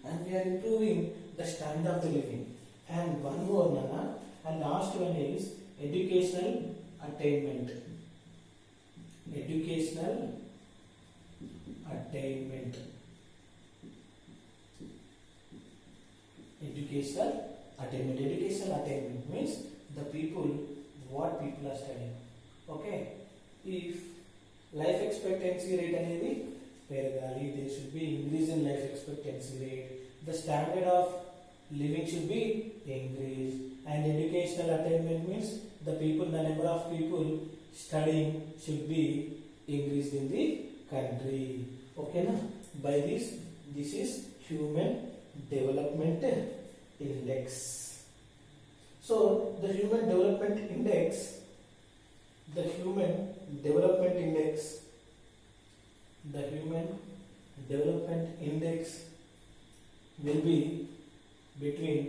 and we are improving the standard of the living. And one more, Nana, and last one is educational attainment. Educational attainment. Educational attainment. Educational attainment means the people, what people are studying. Okay, if life expectancy rate అనేది పెరగాలి, there should be increase in life expectancy rate, the standard of living should be increased, and educational attainment means the people, the number of people studying should be increased in the country. Okay na? By this is human development index. So the human development index will be between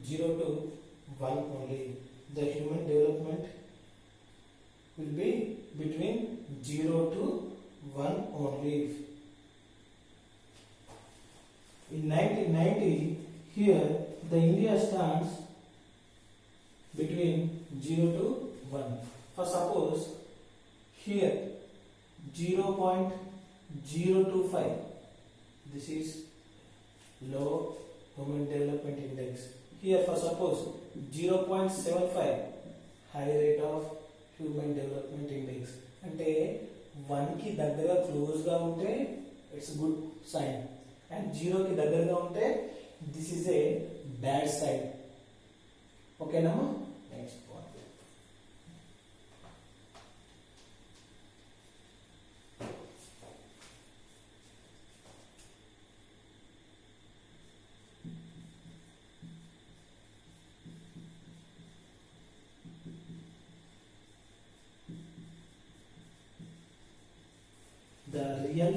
0 to 1 only. The human development will be between 0 to 1 only. In 1990, here the India stands between 0 to 1. For suppose here 0.025, this is low human development index. Here for suppose 0.75, high rate of human development index. అంటే 1 కి దగ్గరగా close గా ఉంటే it's good sign, and 0 కి దగ్గరగా ఉంటే this is a bad sign. ఓకేనా? Next point. The real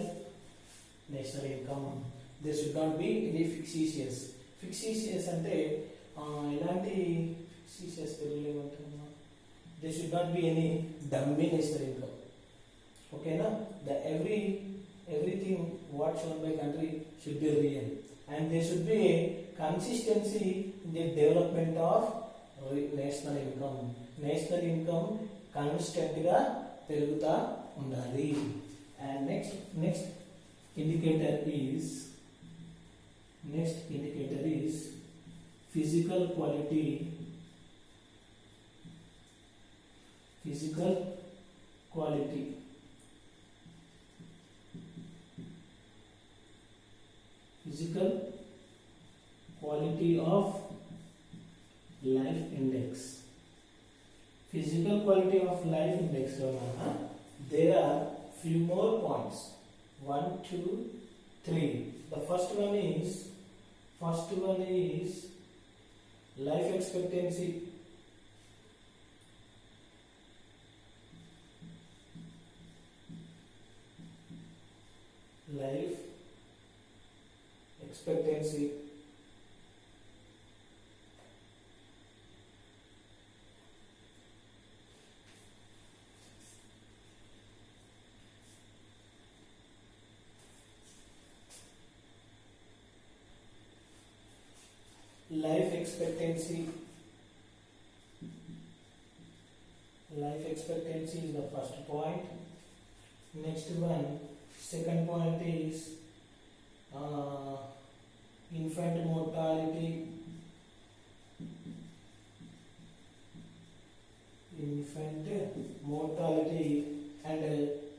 national income, there should not be any fictitious. Fictitious అంటే ఎలాంటి fictitious తెలుగులో ఏమంటారు? There should not be any dummy national income. Okay na? The everything what shown by country should be real, and there should be a consistency in the development of national income. National income constant గా పెరుగుతా ఉండాలి. And next indicator is physical quality. Physical quality of life index. Physical quality of life index lo there are few more points. 1, 2, 3. The first one is life expectancy. Life expectancy. Life expectancy is the first point. Next one, second point is infant mortality. And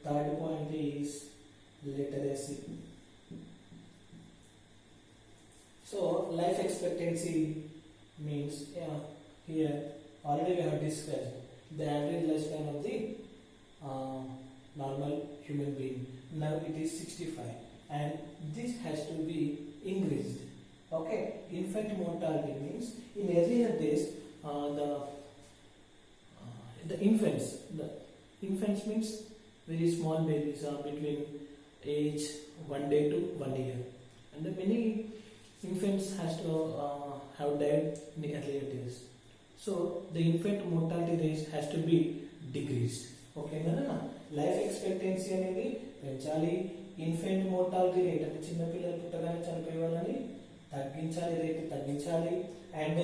third point is literacy. So life expectancy means here already we have discussed the average lifespan of the normal human being. Now it is 65, and this has to be increased. Okay, infant mortality means in earlier days the infants means very small babies are between age 1 day to 1 year, and many infants has to have died in the earlier days. So the infant mortality rate has to be decreased. Okay na? Life expectancy అనేది పెంచాలి. Infant mortality rate అంటే చిన్న పిల్లలు పుట్టగానే rate తగ్గించాలి, and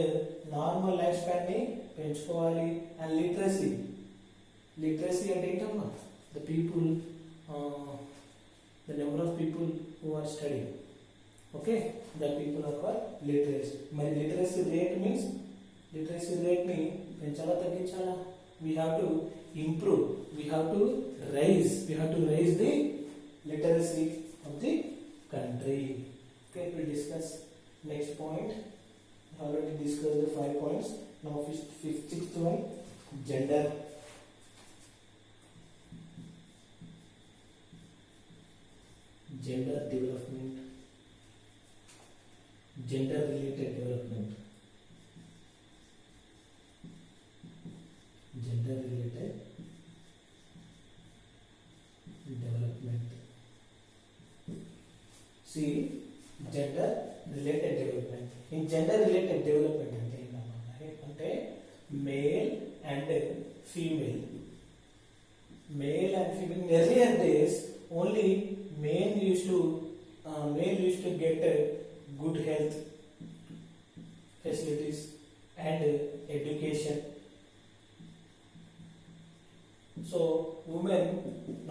normal life span ని పెంచుకోవాలి. And literacy అంటే ఏంటమ్మా, the people, the number of people who are studying. Okay, the people are literacy. మరి literacy rate means literacy rate ని పెంచాలా తగ్గించాలా? we have to improve, we have to raise the literacy of the country. Okay, we'll discuss next point. We already discussed the 5 points. Now sixth one, gender. Gender development, gender related development, gender related development. See, gender related development. In gender related development అంటే male and female. In earlier days only male used to get good health facilities and education. So women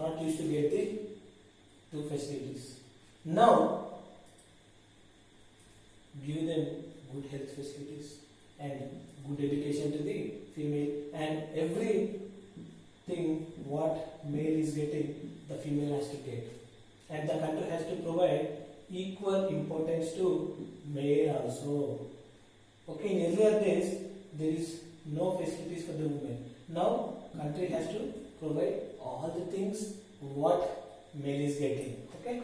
not used to get the two facilities. Now give them good health facilities and good education to the female, and everything what male is getting, the female has to get, and the country has to provide equal importance to male also. Okay, in earlier days there is no facilities for the women. Now country has to provide all the things what male is getting. Okay,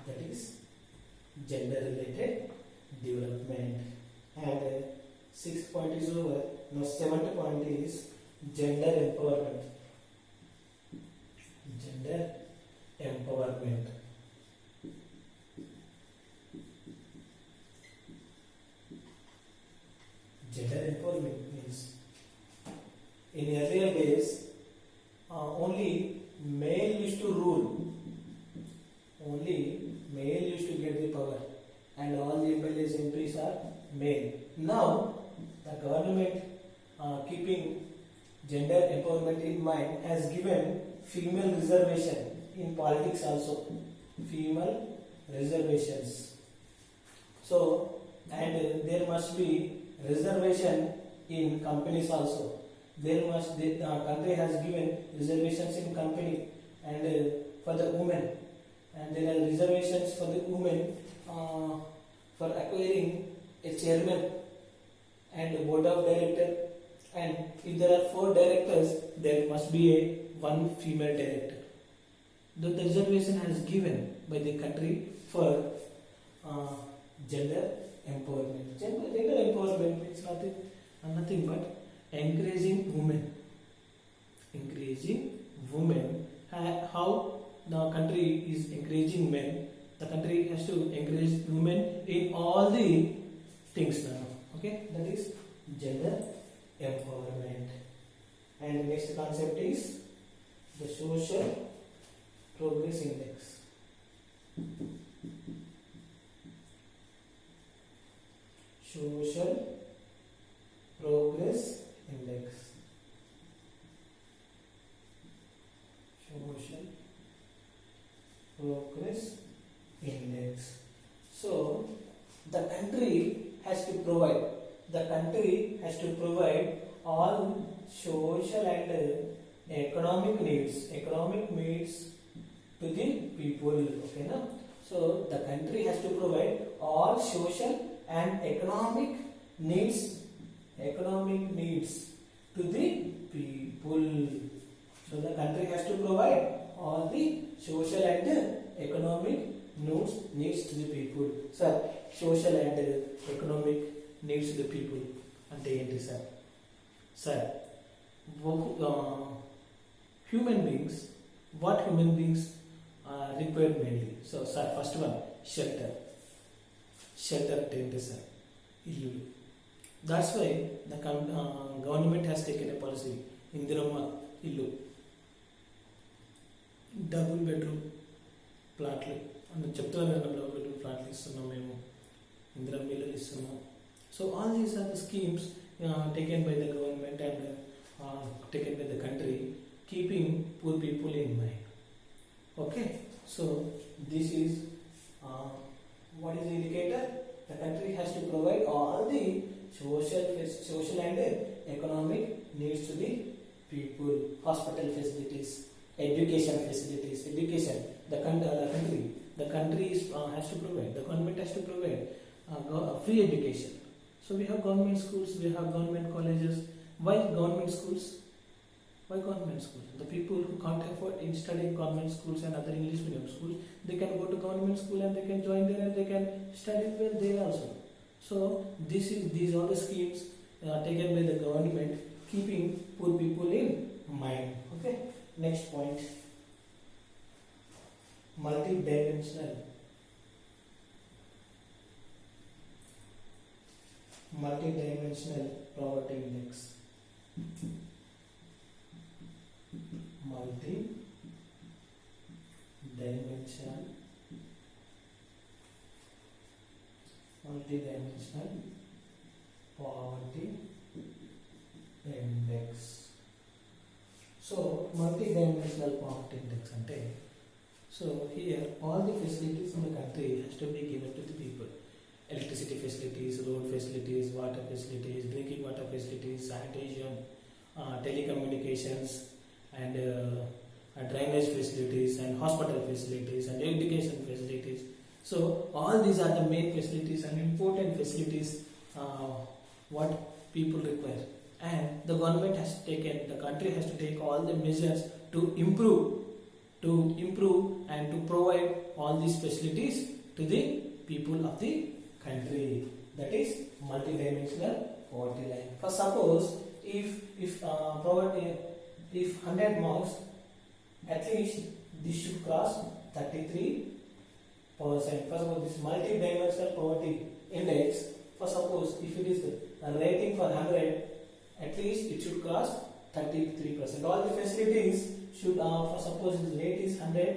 that is gender related development. And sixth point is over. Now seventh point is gender empowerment. Gender empowerment. Gender empowerment means in earlier days only male used to rule, only male used to get the power, and all the MLAs MPs are male. Now the government keeping gender empowerment in mind has given female reservation in politics also, female reservations. So, and there must be reservation in companies also. The country has given reservations in company and for the women, and there are reservations for the women for acquiring a chairman and a board of director, and if there are 4 directors, there must be one female director. The reservation has given by the country for gender empowerment. Gender empowerment means nothing but encouraging women. How the country is encouraging men, the country has to encourage women in all the things now. Okay, that is gender empowerment. And the next concept is the social progress index. Social progress index. Social progress index. So the country has to provide all social and economic needs to the people. Okay, na? So the country has to provide all social and economic needs to the people. So the country has to provide all the social and economic needs to the people. Sir, social and economic needs to the people ante enti sir? Sir, human beings, what human beings require mainly? So sir, first one, shelter ante enti sir? Illu. That's why the government has taken a policy, Indiramma Illu, double bedroom ఫ్లాట్లు అని చెప్తున్నాను కదా, double bedroom ఫ్లాట్లు ఇస్తున్నాం మేము, ఇందిరమ్మ చేస్తున్నాం. So all these are the schemes taken by the government and taken by the country, keeping poor people in mind. Okay, so this is what is the indicator? The country has to provide all the social and economic needs to the people. Hospital facilities, education facilities. Education, the country has to provide. The government has to provide free education. So we have government schools, we have government colleges. Why government schools? Why government schools? The people who can't afford in studying government schools and other English medium schools, they can go to government school and they can join there and they can study well there also. So these are the schemes taken by the government, keeping poor people in mind. Okay. Next point. Multidimensional poverty index. Multidimensional poverty index. So multidimensional poverty index ante, so here all the facilities in the country has to be given to the people. Electricity facilities, road facilities, water facilities, drinking water facilities, sanitation, telecommunications, and drainage facilities, and hospital facilities, and education facilities. So all these are the main facilities and important facilities what people require, and the government has taken, the country has to take all the measures to improve and to provide all these facilities to the people of the country. That is multidimensional poverty line. For suppose if 100 marks, at least this should cross 33%. For suppose this multidimensional poverty index, for suppose if it is a rating for 100, at least it should cross 33%. All the facilities should, for suppose the rate is 100,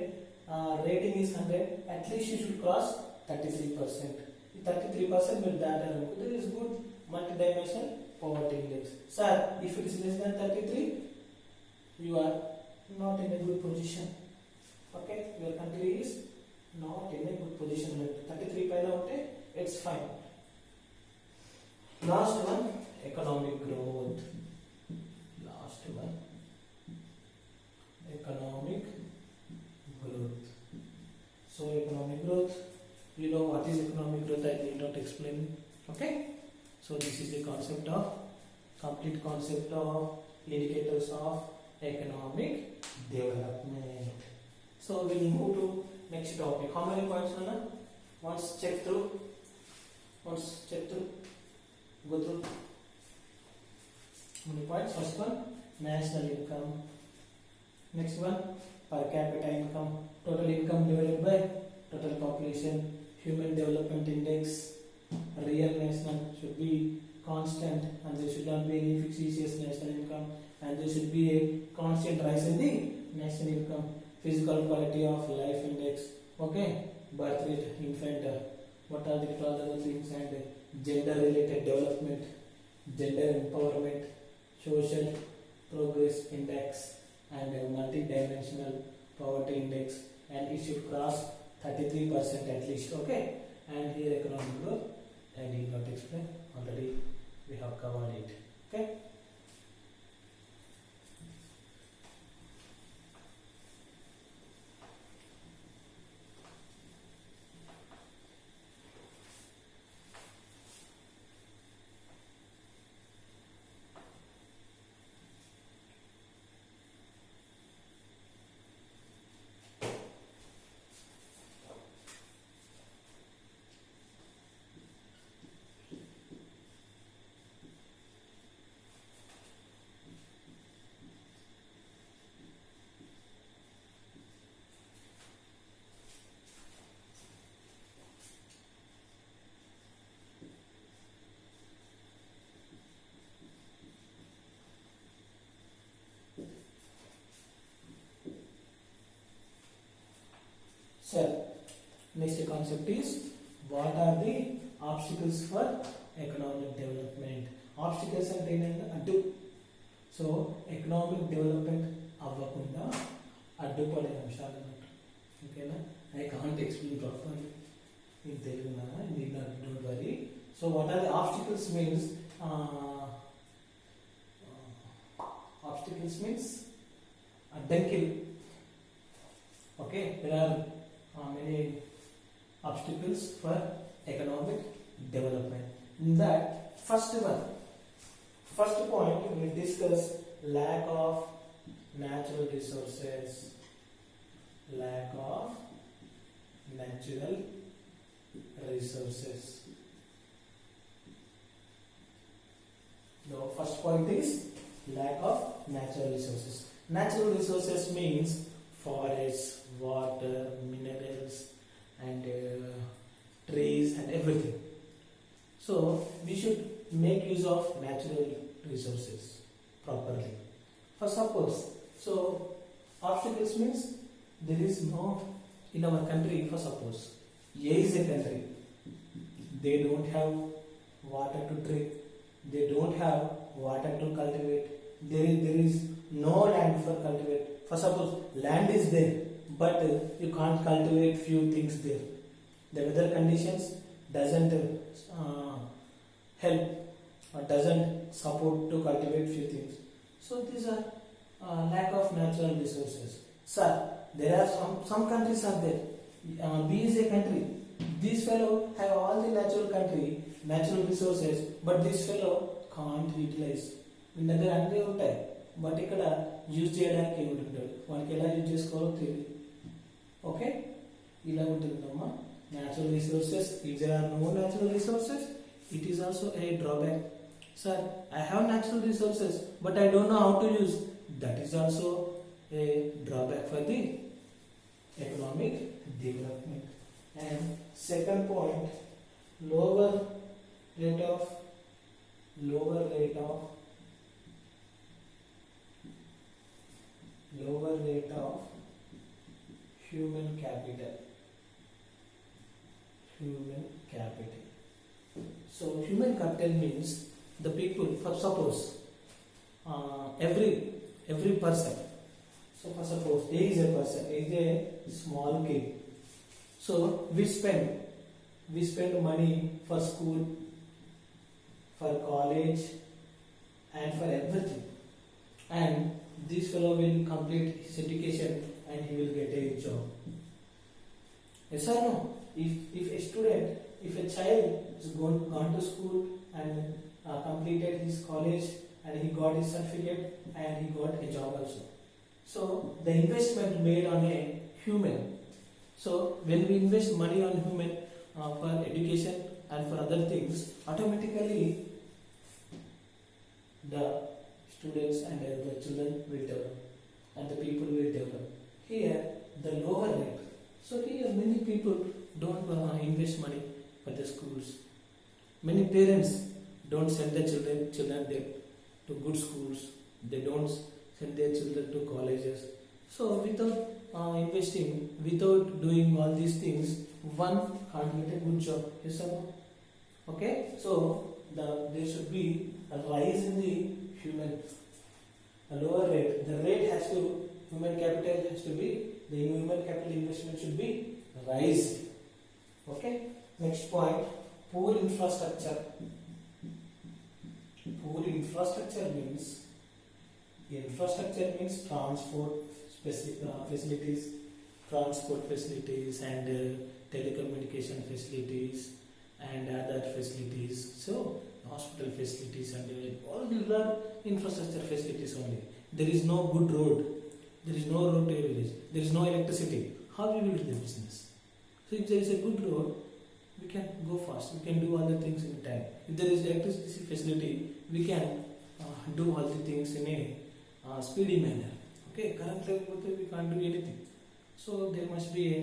rating is 100, at least you should cross 33%. 33% will that there is good multidimensional poverty index. Sir, if it is less than 33, you are not in a good position. Okay, your country is not in a good position. 33 paina unte it's fine. Last one, economic growth. Last one, economic growth. So economic growth, you know what is economic growth, I need not explain. Okay, so this is the complete concept of indicators of economic development. So we'll move to next topic. How many points, Nana? Once check through. Go through. How many points? First one, national income. Next one, per capita income. Total income divided by total population. Human development index. Real national should be constant, and there should not be any fictitious national income, and there should be a constant rise in the national income. Physical quality of life index. Okay, birth rate, infant, what are the other things, and gender related development, gender empowerment, social progress index, and multidimensional poverty index, and it should cross 33% at least. Okay, and here economic growth, I did not explain, already we have covered it. Okay. Sir, next concept is what are the obstacles for economic development. Obstacles అంటే ఏంటంటే అడ్డు. So economic development అవ్వకుండా అడ్డుపడే అంశాలు అన్నమాట. ఓకేనా? I can't explain properly in Telugu na, need not, don't worry. So what are the obstacles means? Obstacles means addankil. Okay, there are many obstacles for economic development. In that, first point we will discuss lack of natural resources. Lack of natural resources. The first point is lack of natural resources. Natural resources means forests, water, minerals, and trees and everything. So we should make use of natural resources properly. For suppose, so obstacles means there is no in our country. For suppose, A is a country. They don't have water to drink. They don't have water to cultivate. There is no land for cultivate. For suppose land is there, but you can't cultivate few things there. The weather conditions doesn't help or doesn't support to cultivate few things. So these are lack of natural resources. Sir, there are some countries are there. B is a country. This fellow have all the natural resources, but this fellow can't utilize. మీ దగ్గర అన్నీ ఉంటాయి, but ఇక్కడ use చేయడానికి ఏమిటి ఉంటాడు, వానికి ఎలా use చేసుకోవాలో తెలియదు. ఓకే, ఇలా ఉంటుందమ్మా natural resources. If there are no natural resources, it is also a drawback. Sir, I have natural resources but I don't know how to use. That is also a drawback for the economic development. And second point, lower rate of human capital. So human capital means the people. For suppose every person. So for suppose A is a person, A is a small kid. So we spend money for school, for college, and for everything. And this fellow will complete his education and he will get a job. Yes or no? If a student, if a child has gone to school and completed his college and he got his certificate and he got a job also. So the investment made on a human. So when we invest money on human for education and for other things, automatically the students and the children will develop and the people will develop. Here the lower rate. So here many people don't invest money for the schools. Many parents don't send their children there to good schools. They don't send their children to colleges. So without investing, without doing all these things, one can't get a good job. Yes or no? Okay, so there should be a rise in the a lower rate. The rate has to, human capital has to be, the human capital investment should be raised. Okay, next point, poor infrastructure. Poor infrastructure means transport facilities and telecommunication facilities and other facilities. So hospital facilities and all these are infrastructure facilities only. There is no good road. There is no road to a village. There is no electricity. How we will do the business? So if there is a good road, we can go fast. We can do other things in time. If there is electricity facility, we can do all the things in a speedy manner. Okay, current level we can't do anything. So there must be a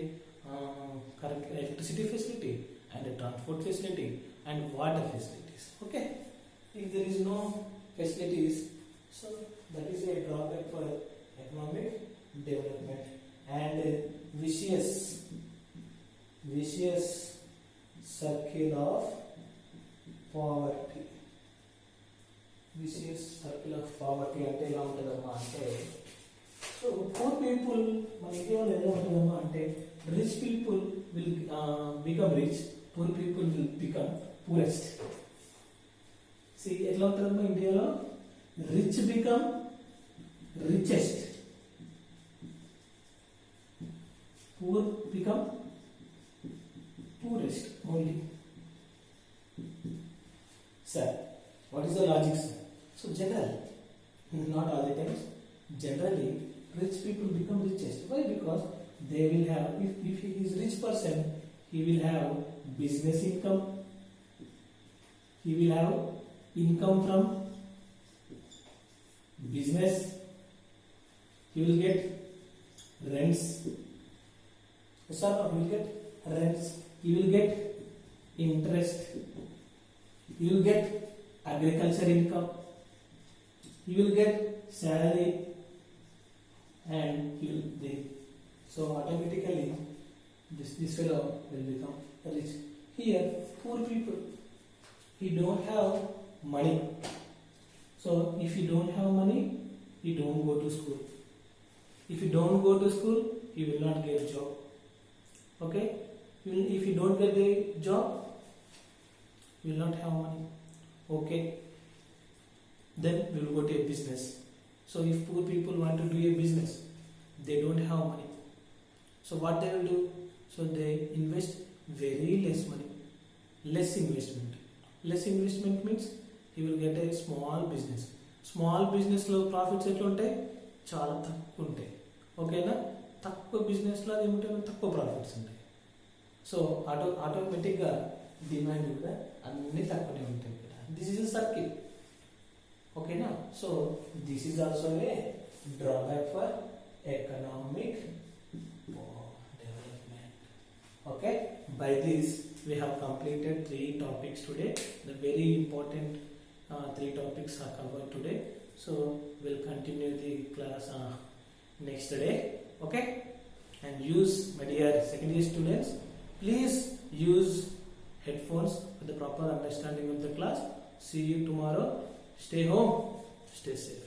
current electricity facility and a transport facility and water facilities. Okay, if there is no facilities, so that is a drawback for economic development. And vicious circle of poverty. Vicious circle of poverty అంటే ఎలా ఉంటుందమ్మా అంటే, so poor people మన ఇండియాలో ఎలా ఉంటుందమ్మా అంటే, rich people will become rich, poor people will become poorest. See ఎట్లా ఉంటుందమ్మా ఇండియాలో, rich become richest, poor become poorest only. Sir, what is the logic, sir? So general, not all the times, generally rich people become richest. Why? Because they will have, if he is rich person, he will have business income, he will have income from business, he will get rents, sir, he will get rents, he will get interest, he will get agriculture income, he will get salary, and he will live. So automatically this fellow will become rich. Here poor people, he don't have money. So if you don't have money, you don't go to school. If you don't go to school, you will not get a job. Okay? If you don't get a job, you will not have money. Okay? Then we will go to a business. So if poor people want to do a business, they don't have money. So what they will do? So they invest very less money. Less investment. Less investment means he will get a small business. Small business లో profits ఎట్లా ఉంటాయి, చాలా తక్కువ ఉంటాయి. ఓకేనా, తక్కువ బిజినెస్లో ఏముంటాయి, తక్కువ ప్రాఫిట్స్ ఉంటాయి. సో ఆటోమేటిక్గా డిమాండ్ కూడా అన్ని తక్కువనే ఉంటాయి కదా. This is circle. ఓకేనా, so this is also a drawback for economic development. Okay, by this we have completed 3 topics today. The very important 3 topics are covered today. So we'll continue the class next day. Okay, and use, my dear secondary students, please use headphones for the proper understanding of the class. See you tomorrow. Stay home, stay safe.